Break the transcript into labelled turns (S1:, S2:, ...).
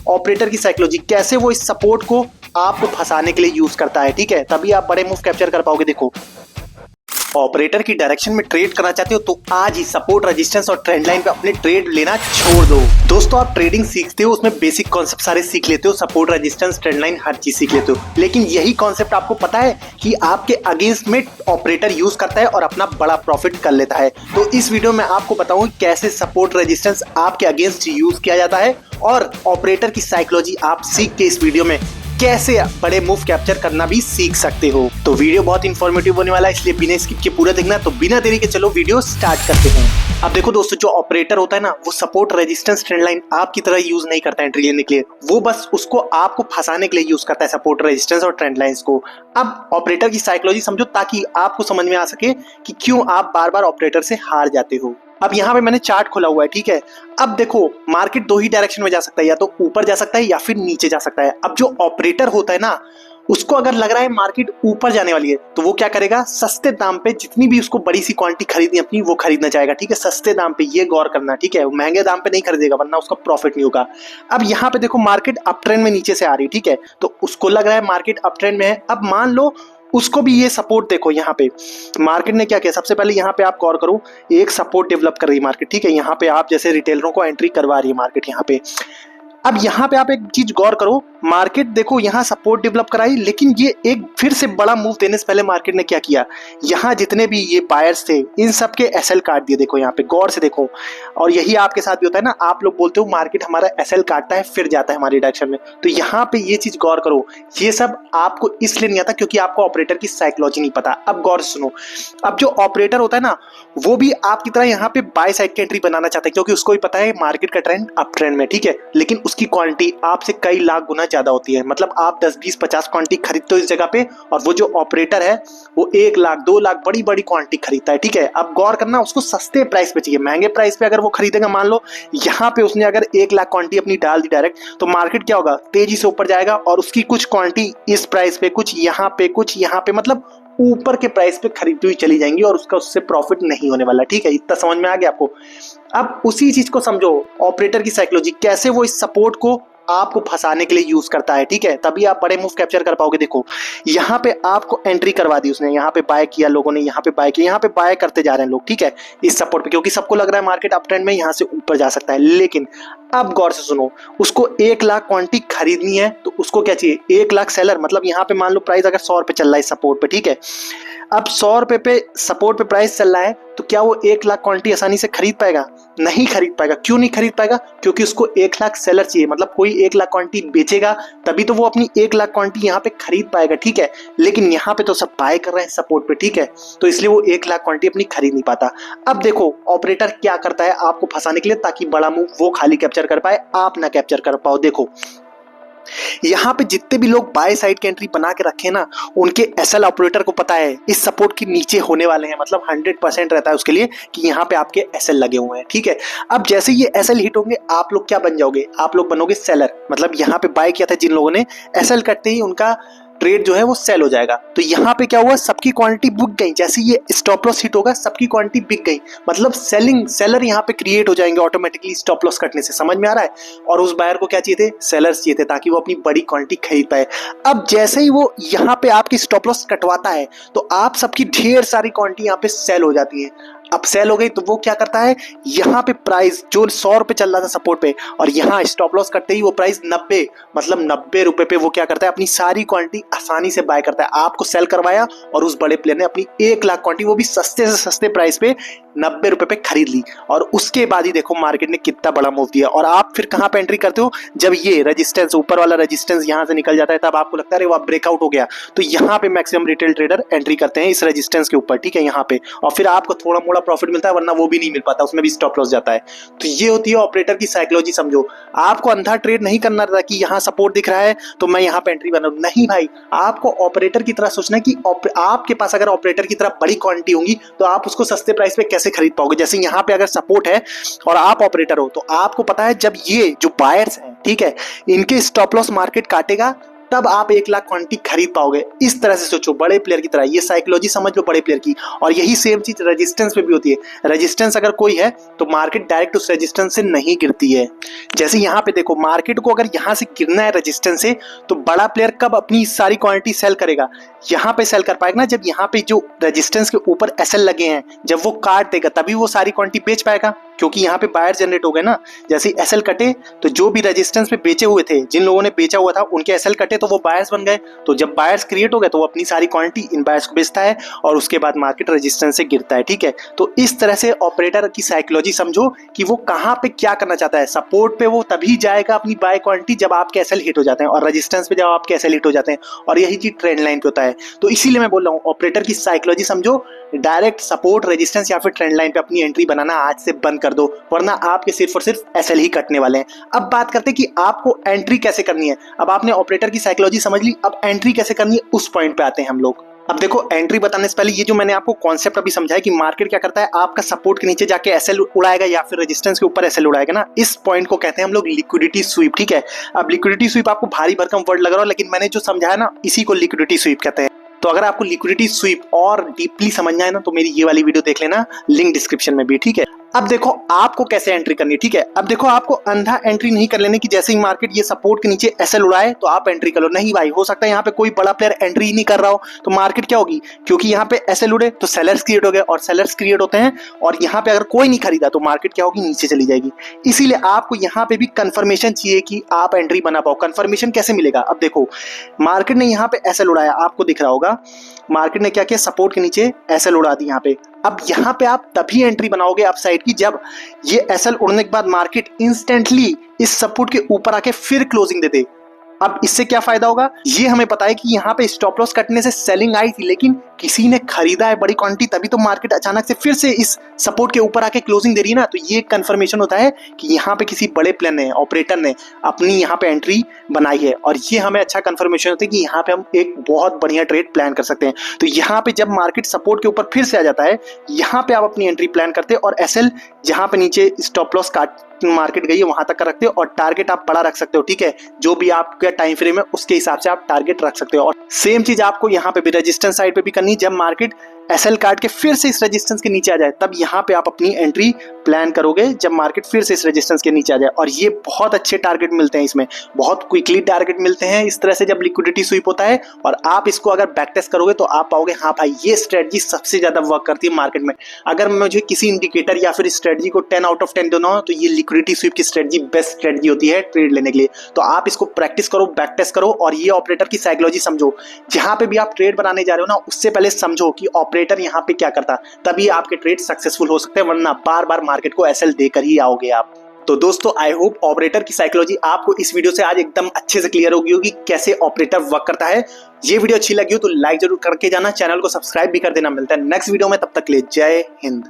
S1: Operator की psychology, कैसे वो इस सपोर्ट को आपको फंसाने के लिए यूज करता है। ठीक है, तभी आप बड़े मूव कैप्चर कर पाओगे। देखो, ऑपरेटर की डायरेक्शन में ट्रेड करना चाहते हो तो आज ही सपोर्ट, रेजिस्टेंस और ट्रेंड लाइन पे अपने ट्रेड लेना छोड़ दो। दोस्तों, आप ट्रेडिंग सीखते हो, उसमें बेसिक कॉन्सेप्ट सारे सीख लेते हो, सपोर्ट, रेजिस्टेंस, ट्रेंड लाइन, हर चीज सीख लेते हो, लेकिन यही कॉन्सेप्ट आपको पता है कि आपके अगेंस्ट में ऑपरेटर यूज करता है और अपना बड़ा प्रॉफिट कर लेता है। तो इस वीडियो में आपको बताऊं कैसे सपोर्ट, रेजिस्टेंस आपके अगेंस्ट यूज किया जाता है और ऑपरेटर की साइकोलॉजी आप सीख के इस वीडियो में कैसे बड़े मूव कैप्चर करना भी सीख सकते हो। तो वीडियो बहुत इंफॉर्मेटिव होने वाला है, इसलिए बिना स्किप के पूरा देखना। तो बिना देरी के चलो वीडियो स्टार्ट करते हैं। अब देखो दोस्तों, जो ऑपरेटर होता है ना, वो सपोर्ट, रेजिस्टेंस, ट्रेंड लाइन आपकी तरह यूज नहीं करता है एंट्री लेने के लिए, वो बस उसको आपको फंसाने के लिए यूज करता है, सपोर्ट, रेजिस्टेंस और ट्रेंड लाइंस को। अब ऑपरेटर की साइकोलॉजी समझो ताकि आपको समझ में आ सके कि क्यों आप बार बार ऑपरेटर से हार जाते हो। अब यहाँ पे मैंने चार्ट खोला हुआ है, ठीक है। अब देखो, मार्केट दो ही डायरेक्शन में जा सकता है, या तो ऊपर जा सकता है या फिर नीचे जा सकता है। अब जो ऑपरेटर होता है ना, उसको अगर लग रहा है मार्केट ऊपर जाने वाली है तो वो क्या करेगा, सस्ते दाम पे जितनी भी उसको बड़ी सी क्वांटिटी खरीदनी अपनी, वो खरीदना चाहेगा। ठीक है, सस्ते दाम पे, ये गौर करना, ठीक है, महंगे दाम पे नहीं खरीदेगा वरना उसका प्रॉफिट नहीं होगा। अब यहाँ पे देखो, मार्केट अप ट्रेंड में नीचे से आ रही है, ठीक है, तो उसको लग रहा है मार्केट अप ट्रेंड में है। अब मान लो उसको भी ये सपोर्ट, देखो यहाँ पे मार्केट ने क्या किया, सबसे पहले यहाँ पे आप गौर करो, एक सपोर्ट डेवलप कर रही है मार्केट, ठीक है। यहाँ पे आप जैसे रिटेलरों को एंट्री करवा रही है मार्केट यहाँ पे। अब यहाँ पे आप एक चीज गौर करो, मार्केट देखो यहाँ सपोर्ट डेवलप कराई, लेकिन ये एक फिर से बड़ा मूव देने से पहले मार्केट ने क्या किया, यहाँ जितने भी ये बायर्स थे इन सब के एसएल काट दिए। देखो यहाँ पे गौर से देखो, और यही आपके साथ भी होता है ना, आप लोग बोलते हो मार्केट हमारा एसएल काटता है फिर जाता है हमारी डायरेक्शन में, तो यहाँ पे ये चीज गौर करो, ये सब आपको इसलिए नहीं आता क्योंकि आपको ऑपरेटर की साइकोलॉजी नहीं पता। अब गौर से सुनो, अब जो ऑपरेटर होता है ना, वो भी आपकी तरह यहाँ पे बाय साइड की एंट्री बनाना चाहता है, क्योंकि उसको भी पता है मार्केट का ट्रेंड अप ट्रेंड में, ठीक है, लेकिन उसकी क्वांटिटी आपसे कई लाख गुना ज्यादा होती है। मतलब आप 10, 20, 50 क्वांटिटी खरीदते हो इस जगह पे, और वो जो ऑपरेटर है वो 1 लाख 2 लाख बड़ी बड़ी क्वांटिटी खरीदता है, ठीक है। अब गौर करना, उसको सस्ते प्राइस पे चाहिए, महंगे प्राइस पे अगर वो खरीदेगा, मान लो यहाँ पे उसने अगर 1 लाख क्वांटिटी अपनी डाल दी डायरेक्ट, तो मार्केट क्या होगा, तेजी से ऊपर जाएगा और उसकी कुछ क्वांटिटी इस प्राइस पे, कुछ यहाँ पे, कुछ यहाँ पे, मतलब ऊपर के प्राइस पे खरीदती हुई चली जाएंगी और उसका उससे प्रॉफिट नहीं होने वाला। ठीक है, इतना समझ में आ गया आपको। अब उसी चीज को समझो, ऑपरेटर की साइकोलॉजी, कैसे वो इस सपोर्ट को आपको फंसाने के लिए यूज करता है, ठीक है, तभी आप बड़े मूव कैप्चर कर पाओगे। देखो, यहाँ पे आपको एंट्री करवा दी उसने, यहाँ पे बाय किया लोगों ने, यहाँ पे बाय किया, यहाँ पे बाय करते जा रहे हैं लोग, ठीक है, इस सपोर्ट पे, क्योंकि सबको लग रहा है मार्केट अप ट्रेंड में यहाँ से ऊपर जा सकता है। लेकिन अब गौर से सुनो, उसको 1 लाख क्वांटिटी खरीदनी है तो उसको क्या चाहिए, 1 लाख सेलर, मतलब यहाँ पे मान लो प्राइस अगर 100 रुपए चल रहा है सपोर्ट पे, ठीक है, अब 100 रुपए पे सपोर्ट पे प्राइस चल रहा है, तो क्या वो 1 लाख क्वांटिटी आसानी से खरीद पाएगा? नहीं खरीद पाएगा। क्यों नहीं खरीद पाएगा? क्योंकि उसको 1 लाख सेलर चाहिए, मतलब कोई 1 लाख क्वांटिटी बेचेगा तभी तो वो अपनी 1 लाख क्वांटिटी यहाँ पे खरीद पाएगा, ठीक है। लेकिन यहाँ पे तो सब बाय कर रहे हैं सपोर्ट पे, ठीक है, तो इसलिए वो 1 लाख क्वांटिटी अपनी खरीद नहीं पाता। अब देखो ऑपरेटर क्या करता है आपको फंसाने के लिए, ताकि बड़ा मूव वो खाली कैप्चर कर पाए, आप ना कैप्चर कर पाओ। देखो, यहाँ पे जितने भी लोग बाय साइड की एंट्री बना के रखे ना, उनके एसएल ऑपरेटर को पता है इस सपोर्ट के नीचे होने वाले हैं, मतलब 100% रहता है उसके लिए कि यहाँ पे आपके एसएल लगे हुए हैं, ठीक है। अब जैसे ये एसएल हिट होंगे, आप लोग क्या बन जाओगे, आप लोग बनोगे सेलर, मतलब यहाँ पे बाय किया था जिन लोगों ने, एसएल कटते ही उनका ट्रेड जो है वो सेल हो जाएगा। तो यहाँ पे क्या हुआ, सबकी क्वांटिटी बिक गई, जैसे ये स्टॉप लॉस हिट होगा सबकी क्वांटिटी बिक गई, मतलब सेलिंग सेलर यहाँ पे क्रिएट हो जाएंगे ऑटोमेटिकली स्टॉप लॉस कटने से। समझ में आ रहा है? और उस बायर को क्या चाहिए थे, सेलर्स चाहिए थे, ताकि वो अपनी बड़ी क्वांटिटी खरीद पाए। अब जैसे ही वो यहाँ पे आपकी स्टॉप लॉस कटवाता है तो आप सबकी ढेर सारी क्वांटिटी यहाँ पे सेल हो जाती है। अब सेल हो गई तो वो क्या करता है, यहाँ पे प्राइस जो 100 रुपए चल रहा था सपोर्ट पे, और यहाँ स्टॉप लॉस करते ही वो प्राइस 90, मतलब 90 रुपए पे वो क्या करता है, अपनी सारी क्वांटिटी आसानी से बाय करता है। आपको सेल करवाया और उस बड़े प्लेयर ने अपनी 1 लाख क्वांटिटी, वो भी सस्ते से सस्ते प्राइस पे 90 रुपए पे खरीद ली। और उसके बाद ही देखो मार्केट ने कितना बड़ा मूव दिया। और आप फिर कहाँ पे एंट्री करते हो, जब ये रेजिस्टेंस, ऊपर वाला रेजिस्टेंस यहाँ से निकल जाता है, तब आपको लगता है वो ब्रेकआउट हो गया, तो यहाँ पे मैक्सिमम रिटेल ट्रेडर एंट्री करते हैं इस रेजिस्टेंस के ऊपर, ठीक है, यहाँ पे, और फिर आपको थोड़ा मोड़ा प्रॉफिट मिलता है, वरना वो भी नहीं मिल पाता, उसमें भी स्टॉप लॉस जाता है। तो ये होती है ऑपरेटर की साइकोलॉजी। समझो, आपको अंधा ट्रेड नहीं करना था कि यहाँ सपोर्ट दिख रहा है तो मैं यहाँ पे एंट्री बना, नहीं भाई, आपको ऑपरेटर की तरह सोचना है कि आपके पास अगर ऑपरेटर की तरह बड़ी क्वांटिटी होगी तो आप उसको सस्ते प्राइस पे कैसे खरीद पाओगे। जैसे यहाँ पे अगर सपोर्ट है और आप ऑपरेटर हो, तो आपको पता है जब ये जो बायर्स हैं, ठीक है, इनके स्टॉप लॉस मार्केट काटेगा तब आप 1 लाख क्वांटिटी खरीद पाओगे। इस तरह से सोचो, बड़े प्लेयर की तरह। ये साइकोलॉजी समझ लो बड़े प्लेयर की। और यही सेम चीज रेजिस्टेंस पे भी होती है। रेजिस्टेंस अगर कोई है तो मार्केट डायरेक्ट उस रेजिस्टेंस से नहीं गिरती है। जैसे यहाँ पे देखो, मार्केट को अगर यहाँ से गिरना है रेजिस्टेंस से, तो बड़ा प्लेयर कब अपनी सारी क्वांटिटी सेल करेगा? यहाँ पे सेल कर पाएगा ना, जब यहाँ पे जो रेजिस्टेंस के ऊपर एसएल लगे हैं जब वो काट देगा, तभी वो सारी क्वांटिटी बेच पाएगा, क्योंकि यहाँ पे बायर जनरेट हो गए ना। जैसे एसएल कटे तो जो भी रेजिस्टेंस पे बेचे हुए थे, जिन लोगों ने बेचा हुआ था, उनके एसएल कटे तो वो बायर्स बन गए। तो जब बायर्स क्रिएट हो गए तो वो अपनी सारी क्वांटिटी इन बायर्स को बेचता है और उसके बाद मार्केट रेजिस्टेंस से गिरता है। ठीक है, तो इस तरह से ऑपरेटर की साइकोलॉजी समझो कि वो कहाँ पे क्या करना चाहता है। सपोर्ट पे वो तभी जाएगा अपनी बाय क्वांटिटी जब आपके एसएल हिट हो जाते हैं, और रेजिस्टेंस पे जब आपके एसएल हिट हो जाते हैं, और यही चीज ट्रेंड लाइन पे होता है। तो इसीलिए मैं बोल रहा हूँ, ऑपरेटर की साइकोलॉजी समझो। डायरेक्ट सपोर्ट, रेजिस्टेंस या फिर ट्रेंड लाइन पे अपनी एंट्री बनाना आज से बंद कर दो, वरना आपके सिर्फ और सिर्फ एसएल ही कटने वाले हैं। अब बात करते हैं कि आपको एंट्री कैसे करनी है। अब आपने ऑपरेटर की साइकोलॉजी समझ ली, अब एंट्री कैसे करनी है उस पॉइंट पे आते हैं हम लोग। अब देखो, एंट्री बताने से पहले ये जो मैंने आपको कॉन्सेप्ट अभी समझाया कि मार्केट क्या करता है, आपका सपोर्ट के नीचे जाके एसएल उड़ाएगा या फिर रेजिस्टेंस के ऊपर एसएल उड़ाएगा ना, इस पॉइंट को कहते हैं हम लोग लिक्विडिटी स्वीप। ठीक है, अब लिक्विडिटी स्वीप आपको भारी भरकम वर्ड लग रहा हो, लेकिन मैंने जो समझाया ना, इसी को लिक्विडिटी स्वीप कहते हैं। तो अगर आपको लिक्विडिटी स्वीप और डीपली समझना है ना, तो मेरी ये वाली वीडियो देख लेना, लिंक डिस्क्रिप्शन में भी। ठीक है, अब देखो आपको कैसे एंट्री करनी है। ठीक है, अब देखो आपको अंधा एंट्री नहीं कर लेने की जैसे ही मार्केट ये सपोर्ट के नीचे एसएल उड़ाए तो आप एंट्री कर लो। नहीं भाई, हो सकता है यहाँ पे कोई बड़ा प्लेयर एंट्री ही नहीं कर रहा हो, तो मार्केट क्या होगी, क्योंकि यहाँ पे एसएल उड़े तो सेलर्स क्रिएट हो गए, और सेलर्स क्रिएट होते हैं और यहाँ पे अगर कोई नहीं खरीदा तो मार्केट क्या होगी, नीचे चली जाएगी। इसीलिए आपको यहाँ पे भी कंफर्मेशन चाहिए कि आप एंट्री बना पाओ। कंफर्मेशन कैसे मिलेगा? अब देखो, मार्केट ने यहाँ पे एसएल उड़ाया, आपको दिख रहा होगा मार्केट ने क्या किया, सपोर्ट के नीचे एसएल उड़ा दी यहाँ पे। अब यहाँ पे आप तभी एंट्री बनाओगे अपसाइड की जब ये एसएल उड़ने के बाद मार्केट इंस्टेंटली इस सपोर्ट के ऊपर आके फिर क्लोजिंग दे दे। अब इससे क्या फायदा होगा, ये हमें पता है कि यहाँ पे स्टॉप लॉस कटने से सेलिंग आई थी, लेकिन किसी ने खरीदा है बड़ी क्वांटिटी, तभी तो मार्केट अचानक से फिर से इस सपोर्ट के ऊपर आके क्लोजिंग दे रही है ना। तो ये कंफर्मेशन होता है कि यहाँ पे किसी बड़े प्लेयर ने, ऑपरेटर ने अपनी यहाँ पे एंट्री बनाई है, और ये हमें अच्छा कंफर्मेशन होता है कि यहाँ पे हम एक बहुत बढ़िया ट्रेड प्लान कर सकते हैं। तो यहाँ पे जब मार्केट सपोर्ट के ऊपर फिर से आ जाता है, यहाँ पे आप अपनी एंट्री प्लान करते हैं और एसएल जहाँ पे नीचे स्टॉप लॉस काट मार्केट गई है वहां तक का रखते हो, और टारगेट आप बड़ा रख सकते हो। ठीक है, जो भी आपका टाइम फ्रेम है उसके हिसाब से आप टारगेट रख सकते हो। और सेम चीज आपको यहाँ पे भी रेजिस्टेंस साइड पे भी करनी है। जब मार्केट एसएल काट के फिर से इस रेजिस्टेंस के नीचे आ जाए, तब यहाँ पे आप अपनी एंट्री प्लान करोगे जब मार्केट फिर से इस रेजिस्टेंस के नीचे आ जाए। और ये बहुत अच्छे टारगेट मिलते हैं, इसमें बहुत क्विकली टारगेट मिलते हैं इस तरह से जब लिक्विडिटी स्वीप होता है। और आप इसको अगर बैक टेस्ट करोगे तो आप पाओगे, हाँ भाई, ये स्ट्रेटजी सबसे ज्यादा वर्क करती है मार्केट में। अगर मुझे किसी इंडिकेटर या फिर स्ट्रेटजी को 10 आउट ऑफ 10 देना हो, तो ये लिक्विडिटी स्वीप की स्ट्रेटजी बेस्ट स्ट्रेटजी होती है ट्रेड लेने के लिए। तो आप इसको प्रैक्टिस करो, बैक टेस्ट करो, और ये ऑपरेटर की साइकोलॉजी समझो। जहां पे भी आप ट्रेड बनाने जा रहे हो ना, उससे पहले समझो कि ऑपरेटर यहाँ पे क्या करता, तभी आपके ट्रेड सक्सेसफुल हो सकते हैं, वरना बार बार मार्केट को एसएल देकर ही आओगे आप। तो दोस्तों, आई होप ऑपरेटर की साइकोलॉजी आपको इस वीडियो से आज एकदम अच्छे से क्लियर होगी होगी कैसे ऑपरेटर वर्क करता है। ये वीडियो अच्छी लगी हो तो लाइक जरूर करके जाना, चैनल को सब्सक्राइब भी कर देना। मिलता है नेक्स्ट वीडियो में, तब तक के लिए जय हिंद।